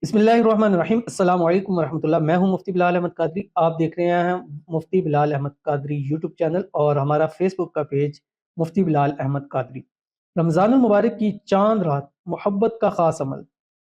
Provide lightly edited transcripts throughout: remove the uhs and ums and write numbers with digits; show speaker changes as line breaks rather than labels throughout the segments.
बिस्मिल्लाहिर्रहमानिर्रहीम। अस्सलाम वालेकुम वरहमतुल्लाह। मैं हूं मुफ्ती बिलाल अहमद कादरी। आप देख रहे हैं मुफ्ती बिलाल अहमद कादरी यूट्यूब चैनल और हमारा फेसबुक का पेज मुफ्ती बिलाल अहमद कादरी। रमज़ानुल मुबारक की चांद रात, मोहब्बत का ख़ास अमल।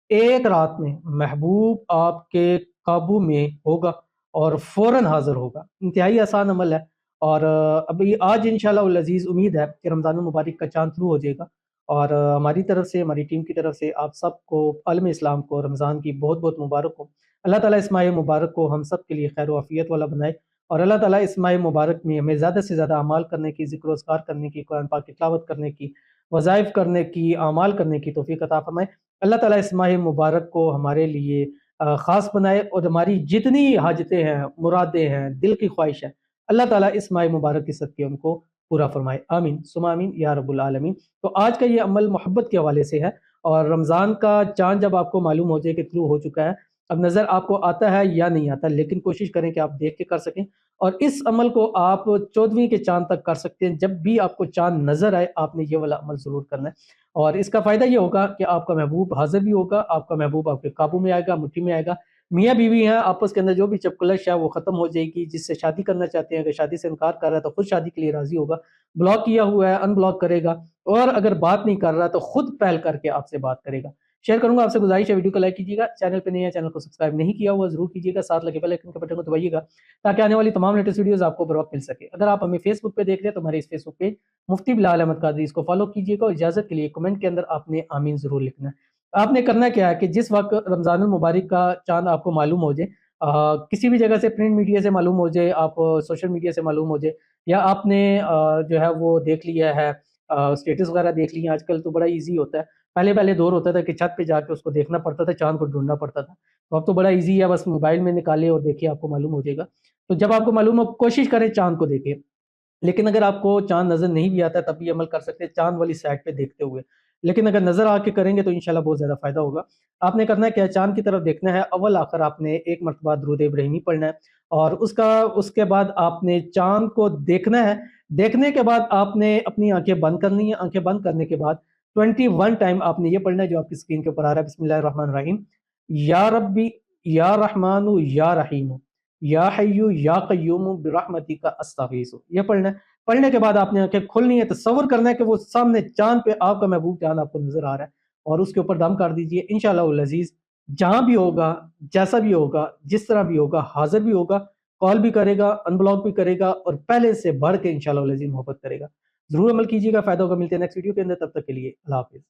एक रात में महबूब आपके काबू में होगा और फ़ौरन हाज़िर होगा। इंतहाई आसान अमल है और अभी आज इंशाअल्लाह उल अज़ीज़ उम्मीद है कि रमज़ानुल मुबारक का चाँद शुरू हो जाएगा और हमारी तरफ से, हमारी टीम की तरफ से आप सबको, आलम इस्लाम को रमज़ान की बहुत बहुत मुबारक हो। अल्लाह ताला इस माह मुबारक को हम सब के लिए खैर व आफ़ियत वाला बनाए और अल्लाह ताला इस माह मुबारक में हमें ज़्यादा से ज़्यादा अमाल करने की, ज़िक्र व अस्कार करने की, कुरान पाक की तिलावत करने की, वज़ाइफ करने की, अमाल करने की तौफ़ीक अता फ़रमाए। अल्लाह ताला इस माह मुबारक को हमारे लिए ख़ास बनाए और हमारी जितनी हाजतें हैं, मुरादें हैं, दिल की ख्वाहिश है, अल्लाह ताला इस माह मुबारक के सदक़े उनको पूरा फ़रमाए। आमीन सुम्मा आमीन या रब्बुल आलमीन। तो आज का ये अमल मोहब्बत के हवाले से है और रमज़ान का चाँद जब आपको मालूम हो जाए कि शुरू हो चुका है, अब नज़र आपको आता है या नहीं आता, लेकिन कोशिश करें कि आप देख के कर सकें और इस अमल को आप 14वीं के चाँद तक कर सकते हैं। जब भी आपको चाँद नज़र आए, आपने ये वाला अमल ज़रूर करना है और इसका फ़ायदा ये होगा कि आपका महबूब हाज़िर भी होगा, आपका महबूब आपके काबू में आएगा, मुट्ठी में आएगा। मियाँ बीवी हैं, आपस के अंदर जो भी चपकलश है वो ख़त्म हो जाएगी। जिससे शादी करना चाहते हैं, अगर शादी से इनकार कर रहा है तो खुद शादी के लिए राज़ी होगा। ब्लॉक किया हुआ है, अनब्लॉक करेगा और अगर बात नहीं कर रहा तो खुद पहल करके आपसे बात करेगा। शेयर करूँगा, आपसे गुज़ारिश है वीडियो को लाइक कीजिएगा, चैनल पे नए हैं चैनल को सब्सक्राइब नहीं किया हुआ ज़रूर कीजिएगा, साथ लगे बेल आइकन के बटन को दबाइएगा ताकि आने वाली तमाम लेटेस्ट वीडियोज़ आपको बर वक़्त मिल सके। अगर आप हमें फेसबुक पे देख रहे हैं तो हमारे इस फेसबुक पेज मुफ्ती बिलाल अहमद कादरी, इसको फॉलो कीजिएगा और इजाज़त के लिए कमेंट के अंदर आपने आमीन ज़रूर लिखना है। आपने करना क्या है कि जिस वक़्त रमज़ानुल मुबारक का चाँद आपको मालूम हो जाए, किसी भी जगह से, प्रिंट मीडिया से मालूम हो जाए, आप सोशल मीडिया से मालूम हो जाए या आपने जो है वो देख लिया है, स्टेटस वगैरह देख लिए हैं। आजकल तो बड़ा ईज़ी होता है। पहले-पहले दौर होता था कि छत पे जाके उसको देखना पड़ता था, चाँद को ढूँढना पड़ता था। तो अब तो बड़ा ईज़ी है, बस मोबाइल में निकालें और देखिए आपको मालूम हो जाएगा। तो जब आपको मालूम हो, कोशिश करें चाँद को देखें। लेकिन अगर आपको चाँद नज़र नहीं भी आता तब भी अमल कर सकते हैं चाँद वाली साइड पे देखते हुए। लेकिन अगर नज़र आके करेंगे तो इंशाल्लाह बहुत ज़्यादा फ़ायदा होगा। आपने करना क्या है, चाँद की तरफ देखना है, अव्वल आखिर आपने एक मर्तबा दुरूद इब्राहिमी पढ़ना है और उसके बाद आपने चाँद को देखना है। देखने के बाद आपने अपनी आँखें बंद करनी है। आँखें बंद करने के बाद 21 टाइम आपने ये पढ़ना है जो आपकी स्क्रीन के ऊपर आ रहा है, बिस्मिल्लाहिर्रहमानिर्रहीम। या रब्बी या रहमानु या रहीमु या हय्यु या कय्यूमु बिरहमतिका अस्तगीथु, ये पढ़ना है। पढ़ने के बाद आपने आँखें खोलनी है, तसव्वुर करना है कि वो सामने चाँद पे आपका महबूब चाँद आपको नज़र आ रहा है और उसके ऊपर दम कर दीजिए। इंशाअल्लाहुल अज़ीज़ जहाँ भी होगा, जैसा भी होगा, जिस तरह भी होगा, हाज़िर भी होगा, कॉल भी करेगा, अनब्लॉक भी करेगा और पहले से बढ़ के इंशाअल्लाहुल अज़ीज़ मोहब्बत करेगा। ज़रूर अमल कीजिएगा, फ़ायदा होगा। मिलते हैं नेक्स्ट वीडियो के अंदर, तब तक के लिए अल्लाह हाफ़िज़।